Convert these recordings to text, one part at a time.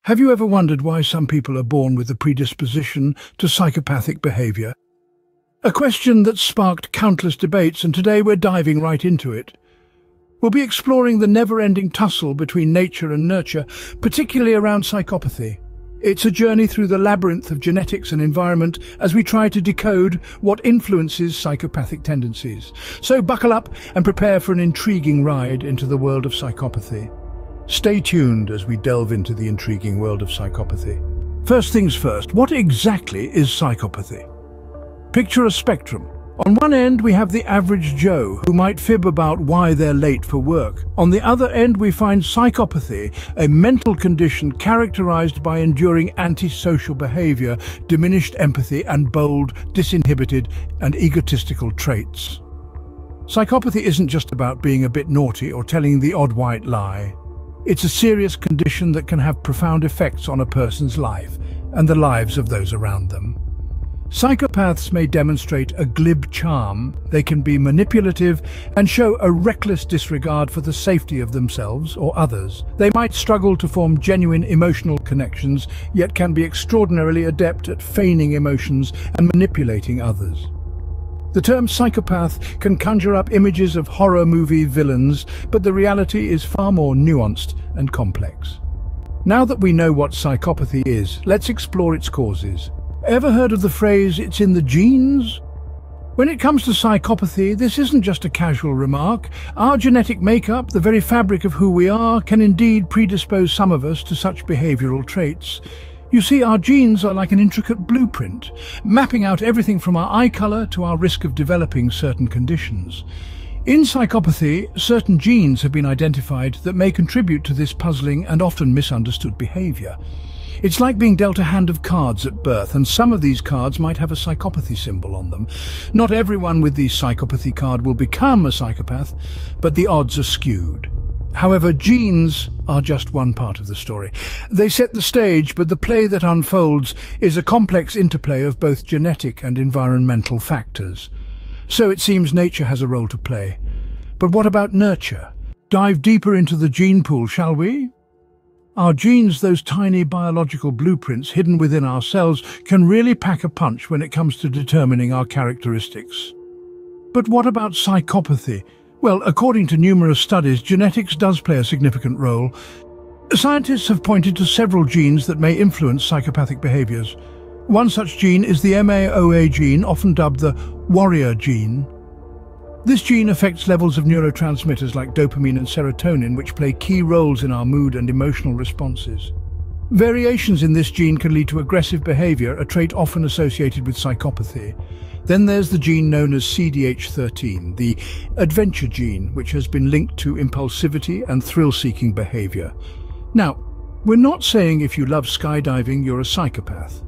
Have you ever wondered why some people are born with a predisposition to psychopathic behavior? A question that sparked countless debates, and today we're diving right into it. We'll be exploring the never-ending tussle between nature and nurture, particularly around psychopathy. It's a journey through the labyrinth of genetics and environment as we try to decode what influences psychopathic tendencies. So buckle up and prepare for an intriguing ride into the world of psychopathy. Stay tuned as we delve into the intriguing world of psychopathy. First things first, what exactly is psychopathy? Picture a spectrum. On one end, we have the average Joe, who might fib about why they're late for work. On the other end, we find psychopathy, a mental condition characterized by enduring antisocial behavior, diminished empathy, and bold, disinhibited, and egotistical traits. Psychopathy isn't just about being a bit naughty or telling the odd white lie. It's a serious condition that can have profound effects on a person's life and the lives of those around them. Psychopaths may demonstrate a glib charm, they can be manipulative and show a reckless disregard for the safety of themselves or others. They might struggle to form genuine emotional connections, yet can be extraordinarily adept at feigning emotions and manipulating others. The term psychopath can conjure up images of horror movie villains, but the reality is far more nuanced and complex. Now that we know what psychopathy is, let's explore its causes. Ever heard of the phrase, "it's in the genes"? When it comes to psychopathy, this isn't just a casual remark. Our genetic makeup, the very fabric of who we are, can indeed predispose some of us to such behavioral traits. You see, our genes are like an intricate blueprint, mapping out everything from our eye color to our risk of developing certain conditions. In psychopathy, certain genes have been identified that may contribute to this puzzling and often misunderstood behavior. It's like being dealt a hand of cards at birth, and some of these cards might have a psychopathy symbol on them. Not everyone with the psychopathy card will become a psychopath, but the odds are skewed. However, genes are just one part of the story. They set the stage, but the play that unfolds is a complex interplay of both genetic and environmental factors. So it seems nature has a role to play. But what about nurture? Dive deeper into the gene pool, shall we? Our genes, those tiny biological blueprints hidden within our cells, can really pack a punch when it comes to determining our characteristics. But what about psychopathy? Well, according to numerous studies, genetics does play a significant role. Scientists have pointed to several genes that may influence psychopathic behaviors. One such gene is the MAOA gene, often dubbed the warrior gene. This gene affects levels of neurotransmitters like dopamine and serotonin, which play key roles in our mood and emotional responses. Variations in this gene can lead to aggressive behavior, a trait often associated with psychopathy. Then there's the gene known as CDH13, the adventure gene, which has been linked to impulsivity and thrill-seeking behavior. Now, we're not saying if you love skydiving you're a psychopath,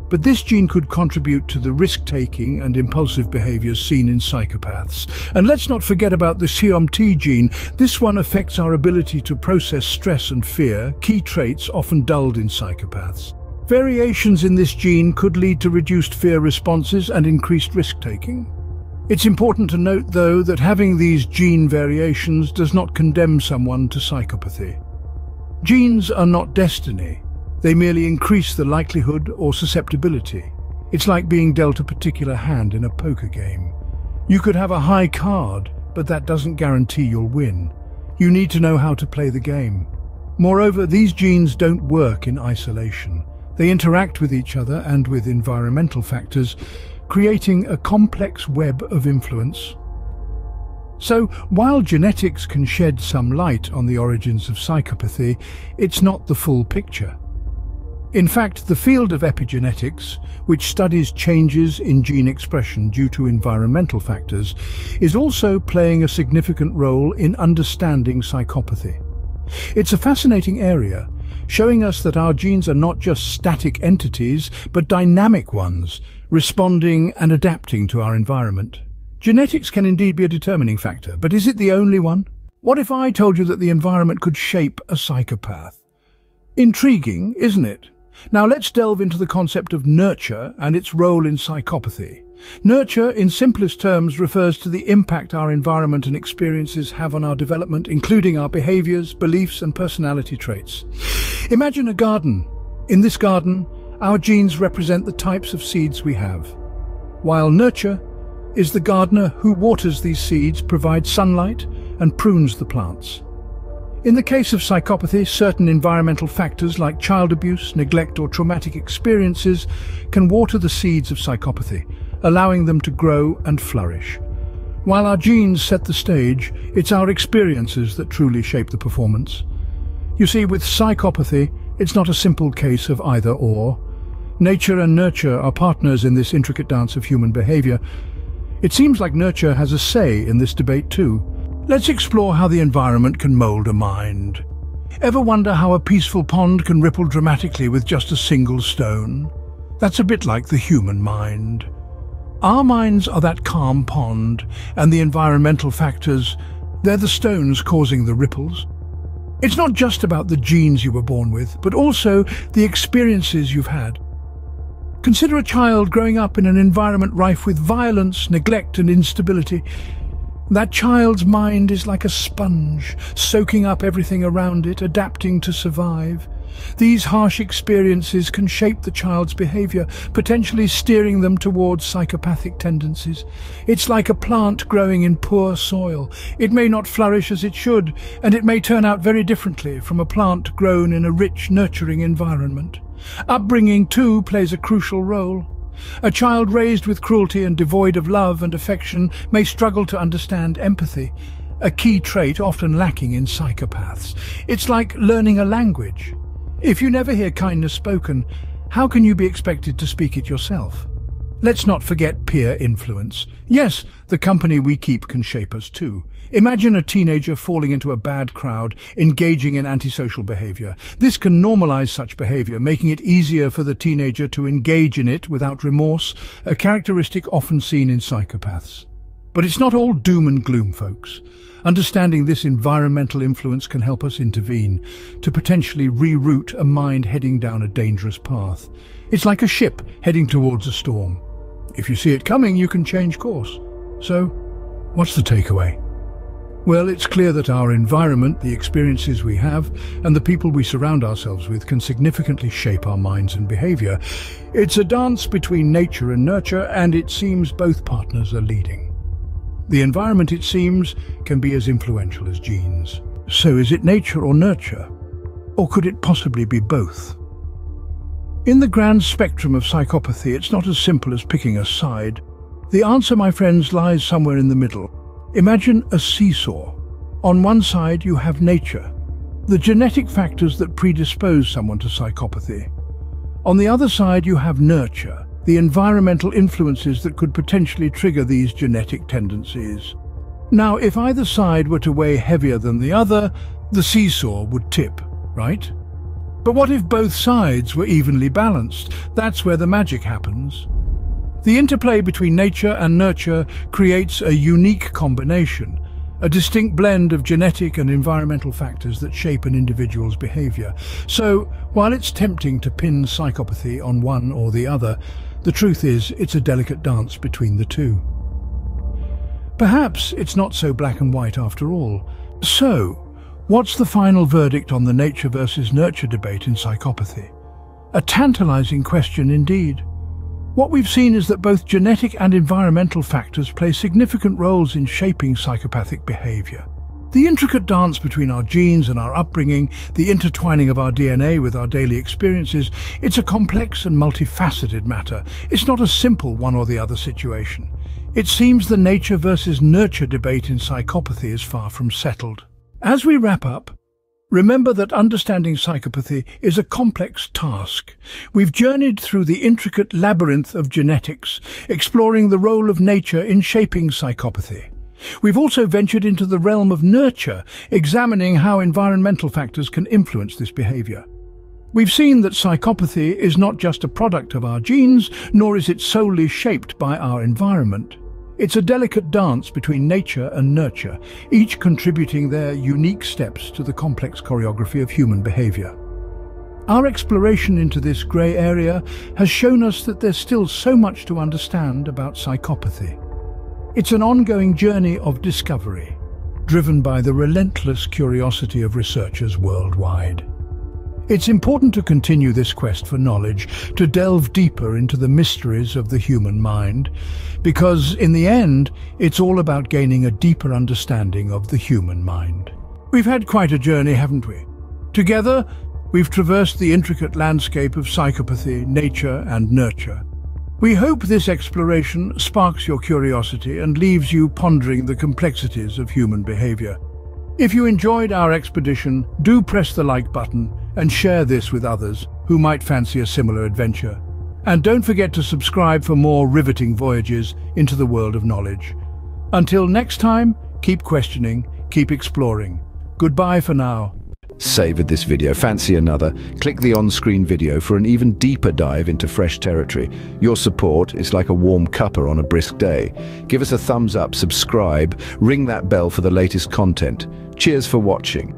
but this gene could contribute to the risk-taking and impulsive behaviors seen in psychopaths. And let's not forget about the COMT gene. This one affects our ability to process stress and fear, key traits often dulled in psychopaths. Variations in this gene could lead to reduced fear responses and increased risk-taking. It's important to note, though, that having these gene variations does not condemn someone to psychopathy. Genes are not destiny. They merely increase the likelihood or susceptibility. It's like being dealt a particular hand in a poker game. You could have a high card, but that doesn't guarantee you'll win. You need to know how to play the game. Moreover, these genes don't work in isolation. They interact with each other and with environmental factors, creating a complex web of influence. So, while genetics can shed some light on the origins of psychopathy, it's not the full picture. In fact, the field of epigenetics, which studies changes in gene expression due to environmental factors, is also playing a significant role in understanding psychopathy. It's a fascinating area, showing us that our genes are not just static entities, but dynamic ones, responding and adapting to our environment. Genetics can indeed be a determining factor, but is it the only one? What if I told you that the environment could shape a psychopath? Intriguing, isn't it? Now let's delve into the concept of nurture and its role in psychopathy. Nurture, in simplest terms, refers to the impact our environment and experiences have on our development, including our behaviors, beliefs, and personality traits. Imagine a garden. In this garden, our genes represent the types of seeds we have, while nurture is the gardener who waters these seeds, provides sunlight, and prunes the plants. In the case of psychopathy, certain environmental factors like child abuse, neglect, or traumatic experiences can water the seeds of psychopathy, allowing them to grow and flourish. While our genes set the stage, it's our experiences that truly shape the performance. You see, with psychopathy, it's not a simple case of either-or. Nature and nurture are partners in this intricate dance of human behavior. It seems like nurture has a say in this debate too. Let's explore how the environment can mold a mind. Ever wonder how a peaceful pond can ripple dramatically with just a single stone? That's a bit like the human mind. Our minds are that calm pond, and the environmental factors, they're the stones causing the ripples. It's not just about the genes you were born with, but also the experiences you've had. Consider a child growing up in an environment rife with violence, neglect, and instability. That child's mind is like a sponge, soaking up everything around it, adapting to survive. These harsh experiences can shape the child's behavior, potentially steering them towards psychopathic tendencies. It's like a plant growing in poor soil. It may not flourish as it should, and it may turn out very differently from a plant grown in a rich, nurturing environment. Upbringing, too, plays a crucial role. A child raised with cruelty and devoid of love and affection may struggle to understand empathy, a key trait often lacking in psychopaths. It's like learning a language. If you never hear kindness spoken, how can you be expected to speak it yourself? Let's not forget peer influence. Yes, the company we keep can shape us too. Imagine a teenager falling into a bad crowd, engaging in antisocial behavior. This can normalize such behavior, making it easier for the teenager to engage in it without remorse, a characteristic often seen in psychopaths. But it's not all doom and gloom, folks. Understanding this environmental influence can help us intervene, to potentially reroute a mind heading down a dangerous path. It's like a ship heading towards a storm. If you see it coming, you can change course. So, what's the takeaway? Well, it's clear that our environment, the experiences we have, and the people we surround ourselves with can significantly shape our minds and behavior. It's a dance between nature and nurture, and it seems both partners are leading. The environment, it seems, can be as influential as genes. So is it nature or nurture? Or could it possibly be both? In the grand spectrum of psychopathy, it's not as simple as picking a side. The answer, my friends, lies somewhere in the middle. Imagine a seesaw. On one side you have nature, the genetic factors that predispose someone to psychopathy. On the other side you have nurture, the environmental influences that could potentially trigger these genetic tendencies. Now, if either side were to weigh heavier than the other, the seesaw would tip, right? But what if both sides were evenly balanced? That's where the magic happens. The interplay between nature and nurture creates a unique combination, a distinct blend of genetic and environmental factors that shape an individual's behavior. So, while it's tempting to pin psychopathy on one or the other, the truth is it's a delicate dance between the two. Perhaps it's not so black and white after all. So, what's the final verdict on the nature versus nurture debate in psychopathy? A tantalizing question indeed. What we've seen is that both genetic and environmental factors play significant roles in shaping psychopathic behavior. The intricate dance between our genes and our upbringing, the intertwining of our DNA with our daily experiences, it's a complex and multifaceted matter. It's not a simple one or the other situation. It seems the nature versus nurture debate in psychopathy is far from settled. As we wrap up, remember that understanding psychopathy is a complex task. We've journeyed through the intricate labyrinth of genetics, exploring the role of nature in shaping psychopathy. We've also ventured into the realm of nurture, examining how environmental factors can influence this behavior. We've seen that psychopathy is not just a product of our genes, nor is it solely shaped by our environment. It's a delicate dance between nature and nurture, each contributing their unique steps to the complex choreography of human behavior. Our exploration into this grey area has shown us that there's still so much to understand about psychopathy. It's an ongoing journey of discovery, driven by the relentless curiosity of researchers worldwide. It's important to continue this quest for knowledge, to delve deeper into the mysteries of the human mind, because in the end, it's all about gaining a deeper understanding of the human mind. We've had quite a journey, haven't we? Together, we've traversed the intricate landscape of psychopathy, nature and nurture. We hope this exploration sparks your curiosity and leaves you pondering the complexities of human behavior. If you enjoyed our expedition, do press the like button and share this with others who might fancy a similar adventure. And don't forget to subscribe for more riveting voyages into the world of knowledge. Until next time, keep questioning, keep exploring. Goodbye for now. Savored this video, fancy another? Click the on-screen video for an even deeper dive into fresh territory. Your support is like a warm cuppa on a brisk day. Give us a thumbs up, subscribe, ring that bell for the latest content. Cheers for watching.